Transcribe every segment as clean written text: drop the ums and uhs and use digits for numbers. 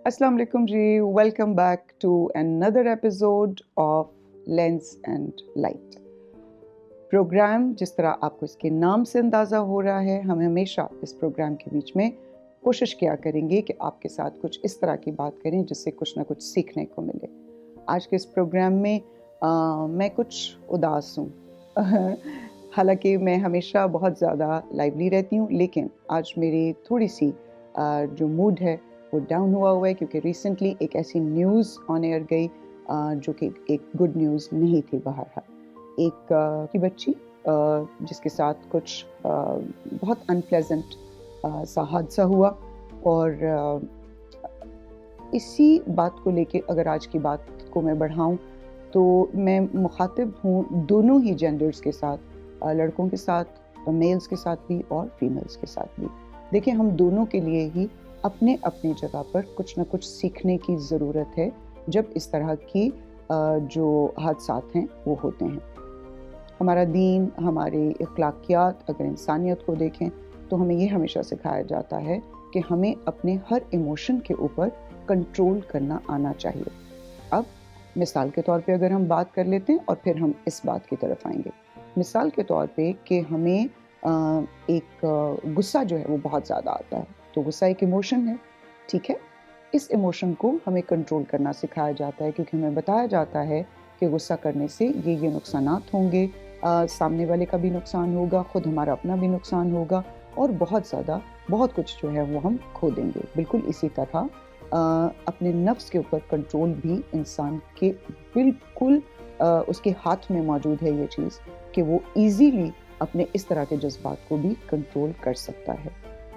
अस्सलाम वालेकुम जी, welcome back to another episode of Lens and Light. Programme जिस तरह आपको इसके नाम से अंदाज़ा हो रहा है, हम हमेशा इस प्रोग्राम के बीच में कोशिश किया करेंगे कि आपके साथ कुछ इस तरह की बात करें जिससे कुछ ना कुछ सीखने को मिले। आज के इस प्रोग्राम में मैं कुछ उदास हूँ। हालांकि मैं हमेशा बहुत ज़्यादा लाइवली रहती हूँ, लेकिन आज मेरी थोड़ी सी जो मूड है वो डाउन हुआ है क्योंकि रिसेंटली एक ऐसी न्यूज़ ऑन एयर गई जो कि एक गुड न्यूज़ नहीं थी। बहरहाल एक की बच्ची जिसके साथ कुछ बहुत अनप्लेजेंट सा हादसा हुआ, और इसी बात को लेके अगर आज की बात को मैं बढ़ाऊं तो मैं मुखातिब हूँ दोनों ही जेंडर्स के साथ, लड़कों के साथ, मेल्स के साथ भी और फीमेल्स के साथ भी। देखिए, हम दोनों के लिए ही अपने अपनी जगह पर कुछ ना कुछ सीखने की ज़रूरत है जब इस तरह की जो हादसात हैं वो होते हैं। हमारा दीन, हमारे अखलाकियात अगर इंसानियत को देखें तो हमें ये हमेशा सिखाया जाता है कि हमें अपने हर इमोशन के ऊपर कंट्रोल करना आना चाहिए। अब मिसाल के तौर पे अगर हम बात कर लेते हैं और फिर हम इस बात की तरफ आएंगे। मिसाल के तौर पे कि हमें एक गुस्सा जो है वो बहुत ज़्यादा आता है, तो गुस्सा एक इमोशन है, ठीक है। इस इमोशन को हमें कंट्रोल करना सिखाया जाता है क्योंकि हमें बताया जाता है कि गुस्सा करने से ये नुकसानात होंगे, सामने वाले का भी नुकसान होगा, खुद हमारा अपना भी नुकसान होगा, और बहुत ज़्यादा बहुत कुछ जो है वो हम खो देंगे। बिल्कुल इसी तरह अपने नफ्स के ऊपर कंट्रोल भी इंसान के बिल्कुल उसके हाथ में मौजूद है ये चीज़ कि वो इजीली अपने इस तरह के जज्बात को भी कंट्रोल कर सकता है।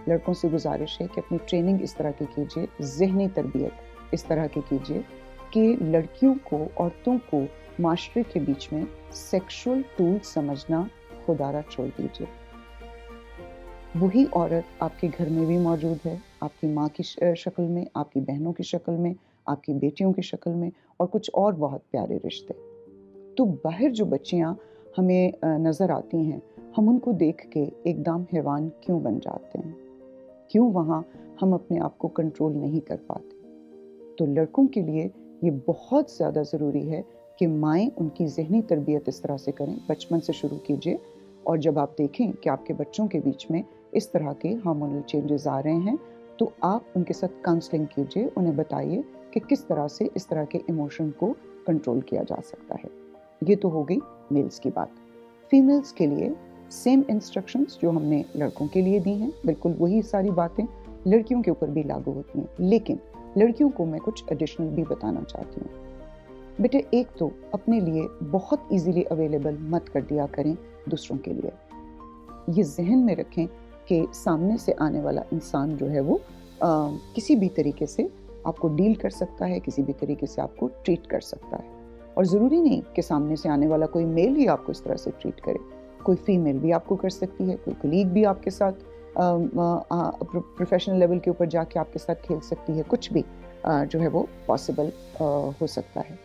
लड़कों से गुजारिश है कि अपनी ट्रेनिंग इस तरह की कीजिए, ज़हनी तरबियत इस तरह की कीजिए कि लड़कियों को, औरतों को माशरे के बीच में सेक्सुअल टूल समझना खुदारा छोड़ दीजिए। वही औरत आपके घर में भी मौजूद है, आपकी माँ की शक्ल में, आपकी बहनों की शक्ल में, आपकी बेटियों की शक्ल में, और कुछ और बहुत प्यारे रिश्ते। तो बाहर जो बच्चियाँ हमें नज़र आती हैं, हम उनको देख के एकदम हैवान क्यों बन जाते हैं? क्यों वहाँ हम अपने आप को कंट्रोल नहीं कर पाते? तो लड़कों के लिए ये बहुत ज़्यादा ज़रूरी है कि माएँ उनकी ज़हनी तरबियत इस तरह से करें, बचपन से शुरू कीजिए। और जब आप देखें कि आपके बच्चों के बीच में इस तरह के हार्मोनल चेंजेस आ रहे हैं तो आप उनके साथ काउंसलिंग कीजिए, उन्हें बताइए कि किस तरह से इस तरह के इमोशन को कंट्रोल किया जा सकता है। ये तो हो गई मेल्स की बात। फीमेल्स के लिए सेम इंस्ट्रक्शंस जो हमने लड़कों के लिए दी हैं, बिल्कुल वही सारी बातें लड़कियों के ऊपर भी लागू होती हैं, लेकिन लड़कियों को मैं कुछ एडिशनल भी बताना चाहती हूँ। बेटे, एक तो अपने लिए बहुत इजीली अवेलेबल मत कर दिया करें दूसरों के लिए। ये जहन में रखें कि सामने से आने वाला इंसान जो है वो किसी भी तरीके से आपको डील कर सकता है, किसी भी तरीके से आपको ट्रीट कर सकता है। और ज़रूरी नहीं कि सामने से आने वाला कोई मेल ही आपको इस तरह से ट्रीट करे, कोई फीमेल भी आपको कर सकती है, कोई कलीग भी आपके साथ प्रोफेशनल लेवल के ऊपर जाके आपके साथ खेल सकती है, कुछ भी जो है वो पॉसिबल हो सकता है।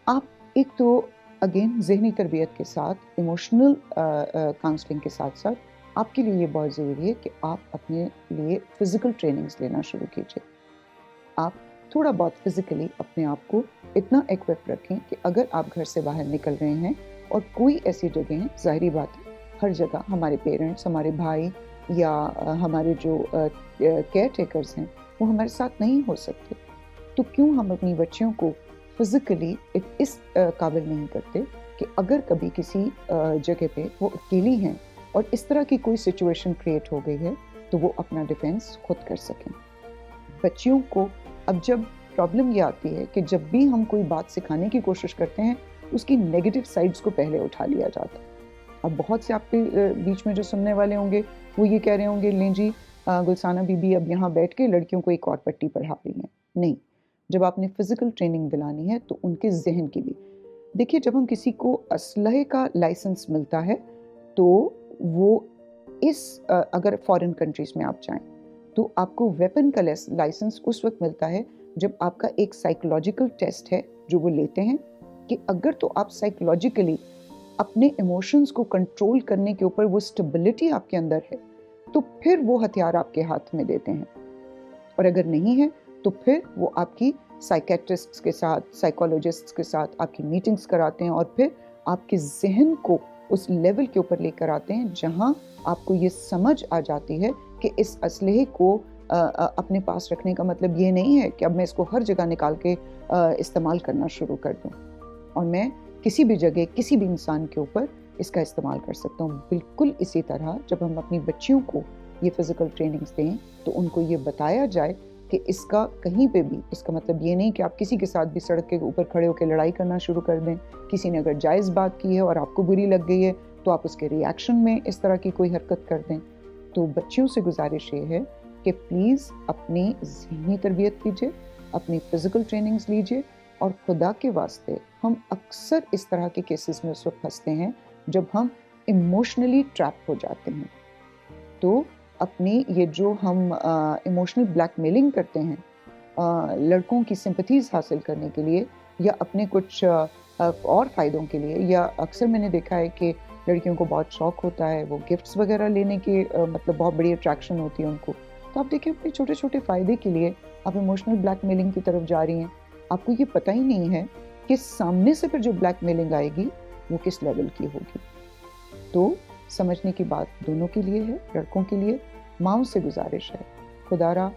आप एक तो अगेन ज़हनी तरबियत के साथ, इमोशनल काउंसलिंग के साथ साथ आपके लिए ये बहुत ज़रूरी है कि आप अपने लिए फ़िज़िकल ट्रेनिंग्स लेना शुरू कीजिए। आप थोड़ा बहुत फिज़िकली अपने आप को इतना इक्विप रखें कि अगर आप घर से बाहर निकल रहे हैं और कोई ऐसी जगह है, ज़ाहिरी बात है हर जगह हमारे पेरेंट्स, हमारे भाई या हमारे जो केयर टेकर्स हैं वो हमारे साथ नहीं हो सकते, तो क्यों हम अपनी बच्चियों को फिज़िकली इस काबिल नहीं करते कि अगर कभी किसी जगह पे वो अकेली हैं और इस तरह की कोई सिचुएशन क्रिएट हो गई है तो वो अपना डिफेंस खुद कर सकें। बच्चियों को अब जब प्रॉब्लम ये आती है कि जब भी हम कोई बात सिखाने की कोशिश करते हैं उसकी नेगेटिव साइड्स को पहले उठा लिया जाता है। अब बहुत से आपके बीच में जो सुनने वाले होंगे वो ये कह रहे होंगे, लें जी गुलसाना बीबी अब यहाँ बैठ के लड़कियों को एक और पट्टी पढ़ा रही हैं। नहीं, जब आपने फिजिकल ट्रेनिंग दिलानी है तो उनके जहन की भी। देखिए, जब हम किसी को असलहे का लाइसेंस मिलता है तो वो अगर फॉरेन कंट्रीज में आप जाएं तो आपको वेपन का लाइसेंस उस वक्त मिलता है जब आपका एक साइकोलॉजिकल टेस्ट है जो वो लेते हैं कि अगर तो आप साइकोलॉजिकली अपने इमोशंस को कंट्रोल करने के ऊपर वो स्टेबिलिटी आपके अंदर है तो फिर वो हथियार आपके हाथ में देते हैं, और अगर नहीं है तो फिर वो आपकी साइकेट्रिस्ट्स के साथ, साइकोलॉजिस्ट्स के साथ आपकी मीटिंग्स कराते हैं और फिर आपके जहन को उस लेवल के ऊपर लेकर आते हैं जहां आपको ये समझ आ जाती है कि इस असलहे को अपने पास रखने का मतलब ये नहीं है कि अब मैं इसको हर जगह निकाल के इस्तेमाल करना शुरू कर दूं और मैं किसी भी जगह किसी भी इंसान के ऊपर इसका इस्तेमाल कर सकता हूँ। बिल्कुल इसी तरह जब हम अपनी बच्चियों को ये फिजिकल ट्रेनिंग्स दें तो उनको ये बताया जाए कि इसका कहीं पे भी, इसका मतलब ये नहीं कि आप किसी के साथ भी सड़क के ऊपर खड़े होकर लड़ाई करना शुरू कर दें। किसी ने अगर जायज़ बात की है और आपको बुरी लग गई है तो आप उसके रिएक्शन में इस तरह की कोई हरकत कर दें। तो बच्चियों से गुजारिश ये है कि प्लीज़ अपनी ज़हनी तरबियत कीजिए, अपनी फ़िज़िकल ट्रेनिंग्स लीजिए और खुदा के वास्ते हम अक्सर इस तरह के केसेस में उस वक्त फंसते हैं जब हम इमोशनली ट्रैप हो जाते हैं। तो अपनी ये जो हम इमोशनल ब्लैकमेलिंग करते हैं लड़कों की सिंपैथीज़ हासिल करने के लिए या अपने कुछ और फ़ायदों के लिए, या अक्सर मैंने देखा है कि लड़कियों को बहुत शौक़ होता है वो गिफ्ट्स वगैरह लेने के, मतलब बहुत बड़ी अट्रैक्शन होती है उनको। तो आप देखिए अपने छोटे छोटे फ़ायदे के लिए आप इमोशनल ब्लैकमेलिंग की तरफ जा रही हैं। आपको ये पता ही नहीं है कि सामने से फिर जो ब्लैकमेलिंग आएगी वो किस लेवल की होगी। तो समझने की बात दोनों के लिए है, लड़कों के लिए। माँओं से गुजारिश है, खुदारा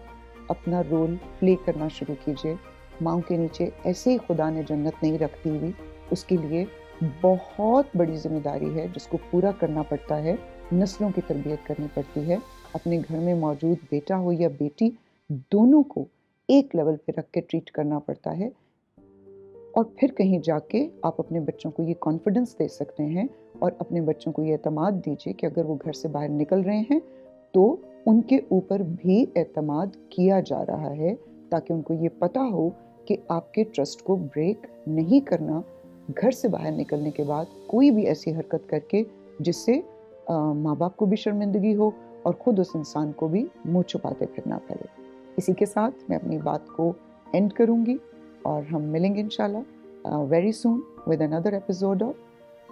अपना रोल प्ले करना शुरू कीजिए। माँओं के नीचे ऐसे ही खुदा ने जन्नत नहीं रखती हुई, उसके लिए बहुत बड़ी जिम्मेदारी है जिसको पूरा करना पड़ता है। नस्लों की तरबियत करनी पड़ती है। अपने घर में मौजूद बेटा हो या बेटी, दोनों को एक लेवल पे रख के ट्रीट करना पड़ता है और फिर कहीं जाके आप अपने बच्चों को ये कॉन्फिडेंस दे सकते हैं और अपने बच्चों को ये एतमाद दीजिए कि अगर वो घर से बाहर निकल रहे हैं तो उनके ऊपर भी एतमाद किया जा रहा है, ताकि उनको ये पता हो कि आपके ट्रस्ट को ब्रेक नहीं करना घर से बाहर निकलने के बाद कोई भी ऐसी हरकत करके जिससे माँ बाप को भी शर्मिंदगी हो और ख़ुद उस इंसान को भी मुँह छुपाते फिरना पड़े। इसी के साथ मैं अपनी बात को एंड करूँगी और हम मिलेंगे इंशाल्लाह very soon with another episode of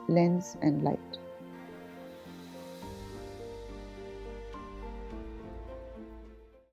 Lens and Light.